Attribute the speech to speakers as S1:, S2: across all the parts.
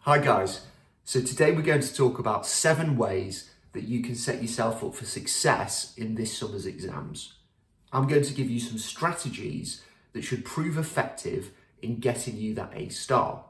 S1: Hi guys, so today we're going to talk about 7 ways that you can set yourself up for success in this summer's exams. I'm going to give you some strategies that should prove effective in getting you that A star.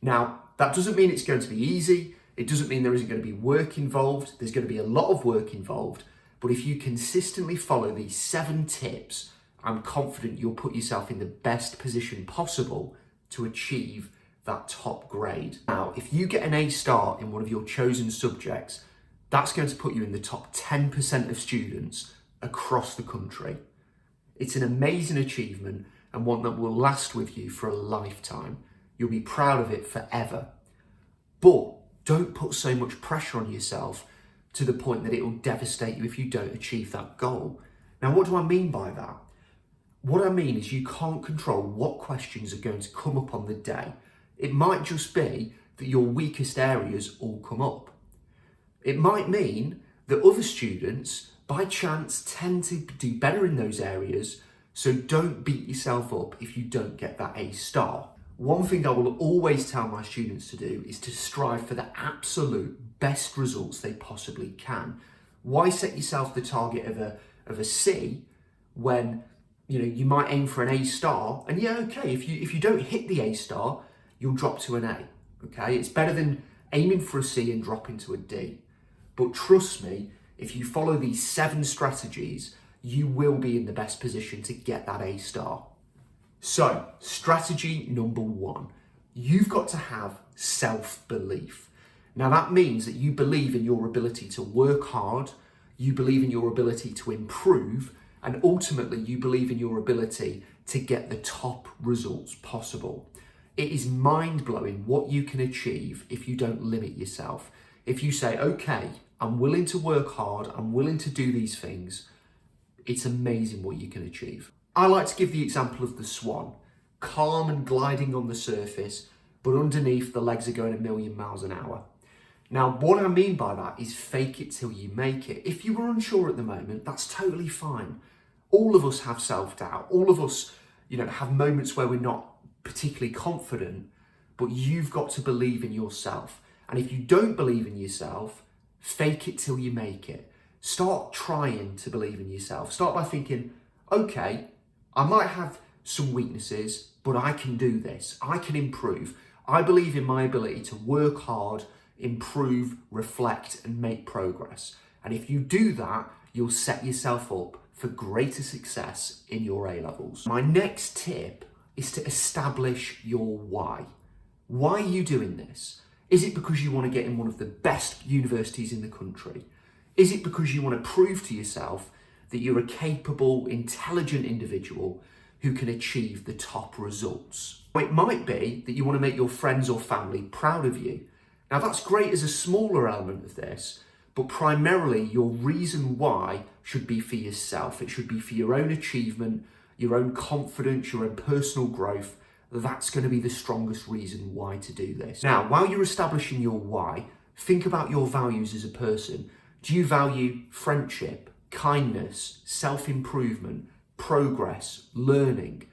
S1: Now, that doesn't mean it's going to be easy, it doesn't mean there isn't going to be work involved, there's going to be a lot of work involved, but if you consistently follow these 7 tips, I'm confident you'll put yourself in the best position possible to achieve that top grade. Now, if you get an A star in one of your chosen subjects, that's going to put you in the top 10% of students across the country. It's an amazing achievement and one that will last with you for a lifetime. You'll be proud of it forever. But don't put so much pressure on yourself to the point that it will devastate you if you don't achieve that goal. Now, what do I mean by that? What I mean is you can't control what questions are going to come up on the day. It might just be that your weakest areas all come up. It might mean that other students, by chance, tend to do better in those areas, so don't beat yourself up if you don't get that A star. One thing I will always tell my students to do is to strive for the absolute best results they possibly can. Why set yourself the target of a C when you might aim for an A star? And yeah, okay, if you don't hit the A star, you'll drop to an A, okay? It's better than aiming for a C and dropping to a D. But trust me, if you follow these 7 strategies, you will be in the best position to get that A star. So, strategy number 1, you've got to have self-belief. Now that means that you believe in your ability to work hard, you believe in your ability to improve, and ultimately you believe in your ability to get the top results possible. It is mind-blowing what you can achieve if you don't limit yourself. If you say, okay, I'm willing to work hard, I'm willing to do these things, it's amazing what you can achieve. I like to give the example of the swan, calm and gliding on the surface, but underneath the legs are going 1,000,000 miles an hour. Now, what I mean by that is fake it till you make it. If you are unsure at the moment, that's totally fine. All of us have self-doubt. All of us, have moments where we're not particularly confident, but you've got to believe in yourself. And if you don't believe in yourself, fake it till you make it. Start trying to believe in yourself. Start by thinking, okay, I might have some weaknesses, but I can do this. I can improve. I believe in my ability to work hard, improve, reflect, and make progress. And if you do that, you'll set yourself up for greater success in your A-levels. My next tip is to establish your why. Why are you doing this? Is it because you want to get in one of the best universities in the country? Is it because you want to prove to yourself that you're a capable, intelligent individual who can achieve the top results? It might be that you want to make your friends or family proud of you. Now that's great as a smaller element of this, but primarily your reason why should be for yourself. It should be for your own achievement, your own confidence, your own personal growth. That's going to be the strongest reason why to do this. Now, while you're establishing your why, think about your values as a person. Do you value friendship, kindness, self-improvement, progress, learning?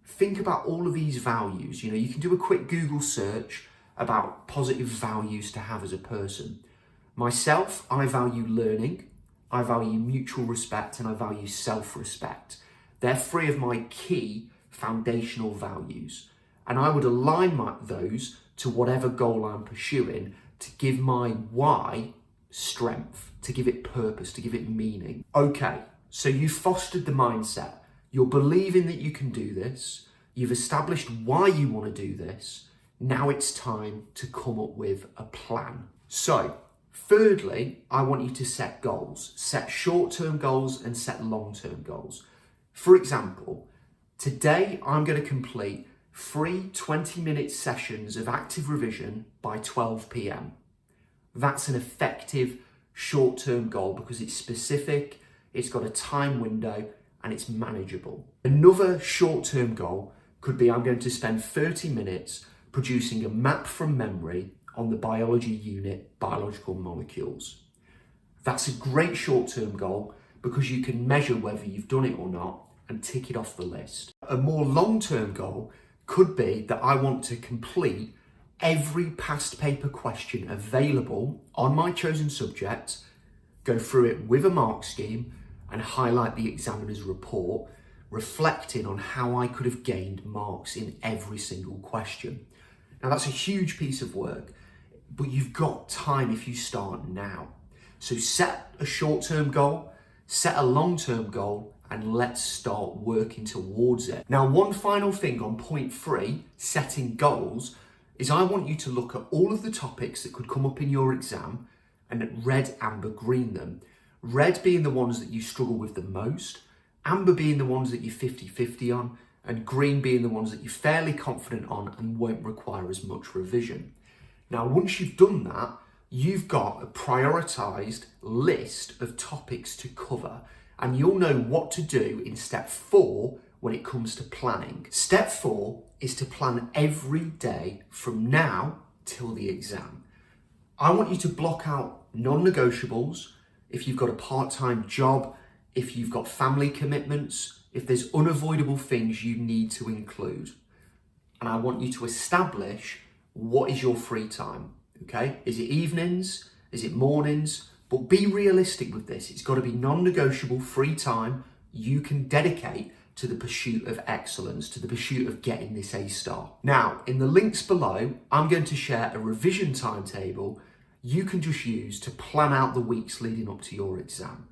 S1: Think about all of these values. You can do a quick Google search about positive values to have as a person. Myself, I value learning, I value mutual respect, and I value self-respect. They're 3 of my key foundational values. And I would align those to whatever goal I'm pursuing to give my why strength, to give it purpose, to give it meaning. Okay, so you've fostered the mindset. You're believing that you can do this. You've established why you want to do this. Now it's time to come up with a plan. So, thirdly, I want you to set goals. Set short-term goals and set long-term goals. For example, today I'm going to complete 3 20-minute sessions of active revision by 12 p.m. That's an effective short-term goal because it's specific, it's got a time window, and it's manageable. Another short-term goal could be I'm going to spend 30 minutes producing a map from memory on the biology unit, biological molecules. That's a great short-term goal because you can measure whether you've done it or not and tick it off the list. A more long-term goal could be that I want to complete every past paper question available on my chosen subject, go through it with a mark scheme and highlight the examiner's report, reflecting on how I could have gained marks in every single question. Now that's a huge piece of work, but you've got time if you start now. So set a short-term goal, set a long-term goal, and let's start working towards it. Now, one final thing on point 3, setting goals, is I want you to look at all of the topics that could come up in your exam and red, amber, green them. Red being the ones that you struggle with the most, amber being the ones that you're 50-50 on, and green being the ones that you're fairly confident on and won't require as much revision. Now, once you've done that, you've got a prioritized list of topics to cover, and you'll know what to do in step 4 when it comes to planning. Step 4 is to plan every day from now till the exam. I want you to block out non-negotiables. If you've got a part-time job, if you've got family commitments, if there's unavoidable things you need to include. And I want you to establish what is your free time, okay? Is it evenings? Is it mornings? But be realistic with this. It's got to be non-negotiable free time you can dedicate to the pursuit of excellence, to the pursuit of getting this A star. Now, in the links below, I'm going to share a revision timetable you can just use to plan out the weeks leading up to your exam.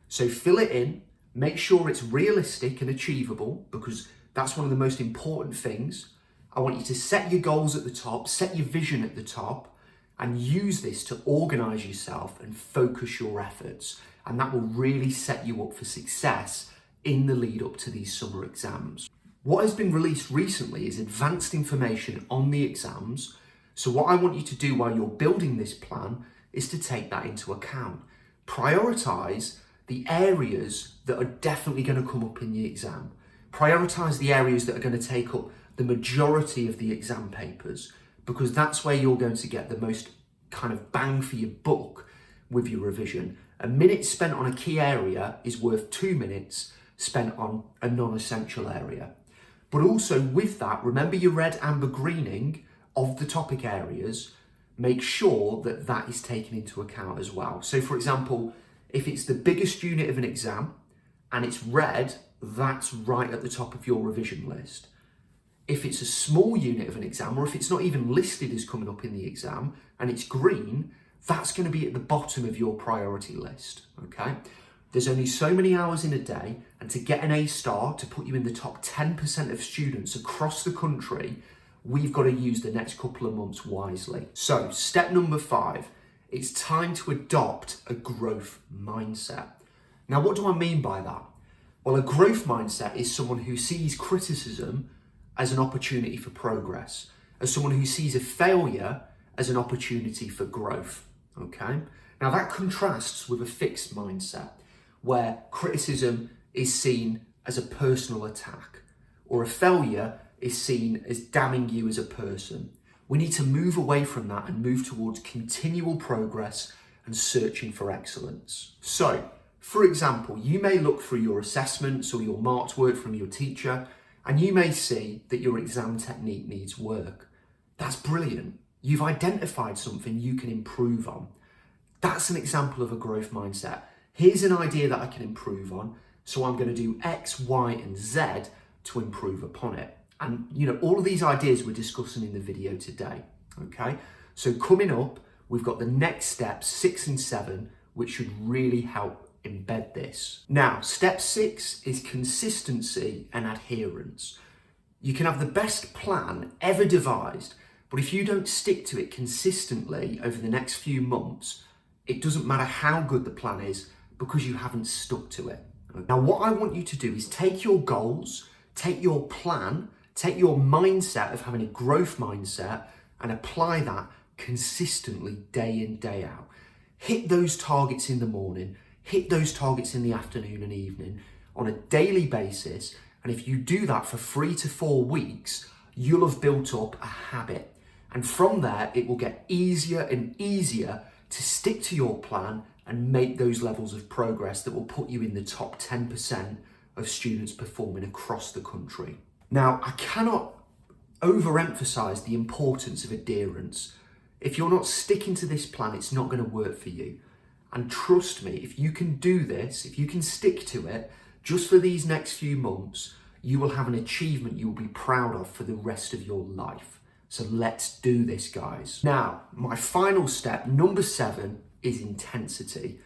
S1: So fill it in, make sure it's realistic and achievable, because that's one of the most important things. I want you to set your goals at the top, set your vision at the top, and use this to organize yourself and focus your efforts. And that will really set you up for success in the lead up to these summer exams. What has been released recently is advanced information on the exams. So what I want you to do while you're building this plan is to take that into account. Prioritize the areas that are definitely going to come up in the exam. Prioritize the areas that are going to take up the majority of the exam papers, because that's where you're going to get the most kind of bang for your buck with your revision. A minute spent on a key area is worth 2 minutes spent on a non-essential area. But also with that, remember your red, amber, greening of the topic areas. Make sure that that is taken into account as well. So for example, if it's the biggest unit of an exam and it's red, that's right at the top of your revision list. If it's a small unit of an exam, or if it's not even listed as coming up in the exam and it's green, that's going to be at the bottom of your priority list, okay? There's only so many hours in a day, and to get an A star, to put you in the top 10% of students across the country, we've got to use the next couple of months wisely. So step number 5, it's time to adopt a growth mindset. Now, what do I mean by that? Well, a growth mindset is someone who sees criticism as an opportunity for progress, as someone who sees a failure as an opportunity for growth, okay? Now that contrasts with a fixed mindset where criticism is seen as a personal attack, or a failure is seen as damning you as a person. We need to move away from that and move towards continual progress and searching for excellence. So, for example, you may look through your assessments or your marked work from your teacher, and you may see that your exam technique needs work. That's brilliant. You've identified something you can improve on. That's an example of a growth mindset. Here's an idea that I can improve on, so I'm going to do X, Y, and Z to improve upon it. And all of these ideas we're discussing in the video today, okay? So coming up, we've got the next steps, 6 and 7, which should really help embed this. Now, step 6 is consistency and adherence. You can have the best plan ever devised, but if you don't stick to it consistently over the next few months, it doesn't matter how good the plan is, because you haven't stuck to it. Now, what I want you to do is take your goals, take your plan, take your mindset of having a growth mindset, and apply that consistently day in, day out. Hit those targets in the morning, hit those targets in the afternoon and evening on a daily basis. And if you do that for 3 to 4 weeks, you'll have built up a habit. And from there, it will get easier and easier to stick to your plan and make those levels of progress that will put you in the top 10% of students performing across the country. Now, I cannot overemphasize the importance of adherence. If you're not sticking to this plan, it's not going to work for you. And trust me, if you can do this, if you can stick to it, just for these next few months, you will have an achievement you will be proud of for the rest of your life. So let's do this, guys. Now, my final step, number 7, is intensity.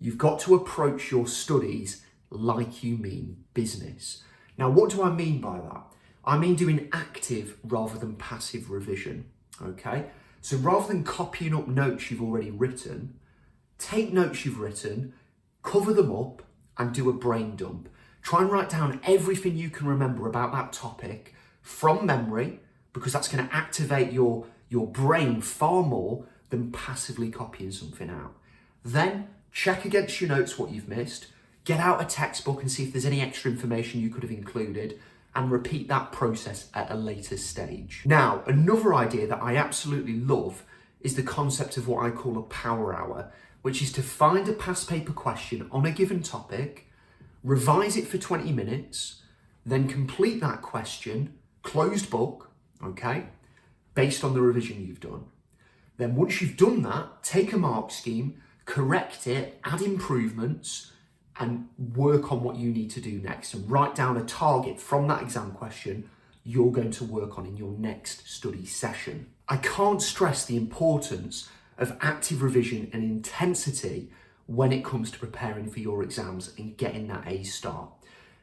S1: You've got to approach your studies like you mean business. Now, what do I mean by that? I mean doing active rather than passive revision, okay? So rather than copying up notes you've already written, take notes you've written, cover them up, and do a brain dump. Try and write down everything you can remember about that topic from memory, because that's going to activate your brain far more than passively copying something out. Then check against your notes what you've missed, get out a textbook and see if there's any extra information you could have included, and repeat that process at a later stage. Now, another idea that I absolutely love is the concept of what I call a power hour, which is to find a past paper question on a given topic, revise it for 20 minutes, then complete that question, closed book, okay, based on the revision you've done. Then once you've done that, take a mark scheme, correct it, add improvements, and work on what you need to do next, and write down a target from that exam question you're going to work on in your next study session. I can't stress the importance of active revision and intensity when it comes to preparing for your exams and getting that A star.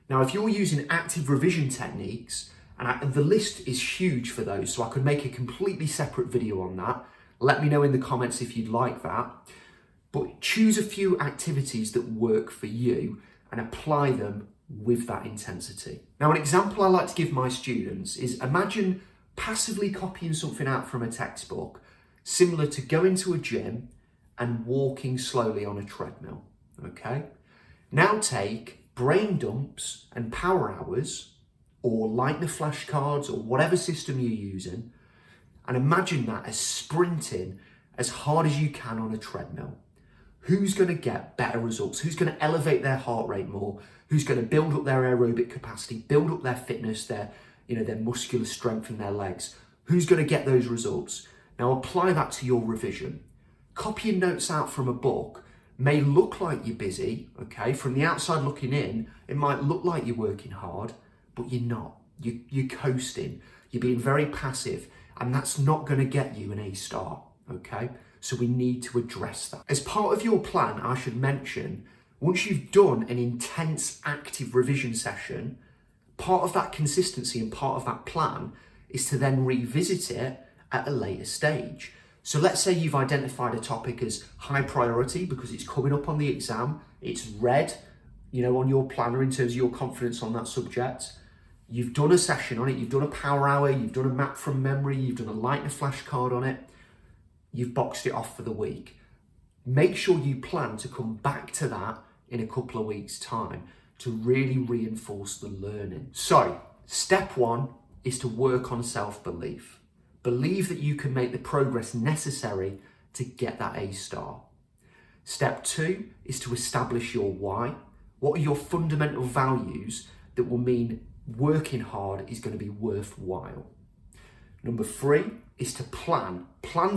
S1: Now, if you're using active revision techniques, and the list is huge for those, so I could make a completely separate video on that. Let me know in the comments if you'd like that. But choose a few activities that work for you and apply them with that intensity. Now, an example I like to give my students is imagine passively copying something out from a textbook, similar to going to a gym and walking slowly on a treadmill, okay? Now take brain dumps and power hours, or Lightner flashcards, or whatever system you're using, and imagine that as sprinting as hard as you can on a treadmill. Who's going to get better results? Who's going to elevate their heart rate more? Who's going to build up their aerobic capacity, build up their fitness, their muscular strength in their legs? Who's going to get those results? Now apply that to your revision. Copying notes out from a book may look like you're busy, okay? From the outside looking in, it might look like you're working hard, but you're not. You're coasting. You're being very passive, and that's not going to get you an A star, okay? So we need to address that. As part of your plan, I should mention, once you've done an intense active revision session, part of that consistency and part of that plan is to then revisit it at a later stage. So let's say you've identified a topic as high priority because it's coming up on the exam, it's red, on your planner in terms of your confidence on that subject. You've done a session on it, you've done a power hour, you've done a map from memory, you've done a Lightner flashcard on it. You've boxed it off for the week. Make sure you plan to come back to that in a couple of weeks' time to really reinforce the learning. So, step 1 is to work on self-belief. Believe that you can make the progress necessary to get that A star. Step 2 is to establish your why. What are your fundamental values that will mean working hard is going to be worthwhile? Number 3 is to plan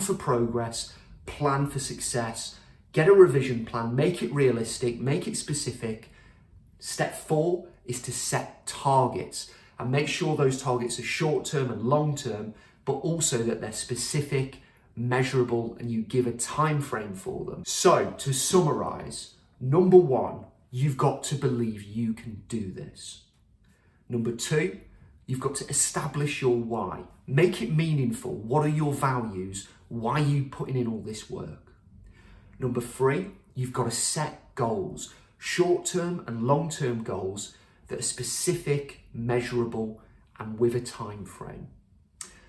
S1: for progress, plan for success, get a revision plan, make it realistic, make it specific. Step 4 is to set targets and make sure those targets are short-term and long-term, but also that they're specific, measurable, and you give a time frame for them. So to summarize, number 1, you've got to believe you can do this. Number 2, you've got to establish your why. Make it meaningful. What are your values? Why are you putting in all this work? Number 3, you've got to set goals, short-term and long-term goals that are specific, measurable, and with a time frame.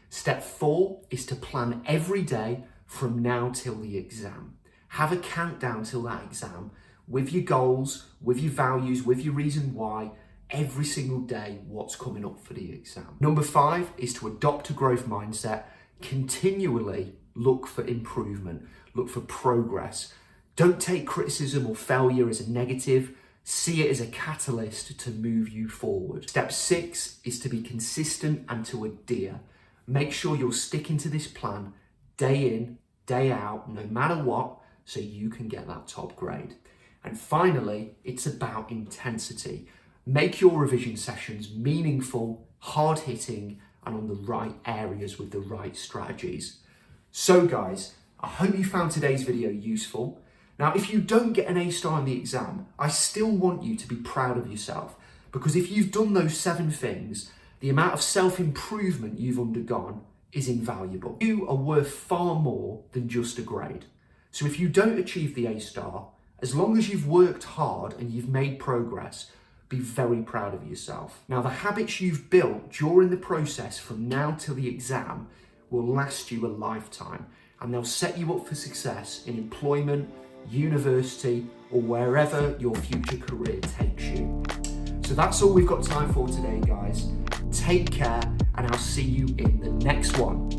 S1: Step 4 is to plan every day from now till the exam. Have a countdown till that exam with your goals, with your values, with your reason why, every single day what's coming up for the exam. Number 5 is to adopt a growth mindset. Continually look for improvement, look for progress. Don't take criticism or failure as a negative. See it as a catalyst to move you forward. Step 6 is to be consistent and to adhere. Make sure you're sticking to this plan day in, day out, no matter what, so you can get that top grade. And finally, it's about intensity. Make your revision sessions meaningful, hard-hitting, and on the right areas with the right strategies. So guys, I hope you found today's video useful. Now, if you don't get an A star in the exam, I still want you to be proud of yourself, because if you've done those 7 things, the amount of self-improvement you've undergone is invaluable. You are worth far more than just a grade. So if you don't achieve the A star, as long as you've worked hard and you've made progress, be very proud of yourself. Now, the habits you've built during the process from now till the exam will last you a lifetime, and they'll set you up for success in employment, university, or wherever your future career takes you. So that's all we've got time for today, guys. Take care, and I'll see you in the next one.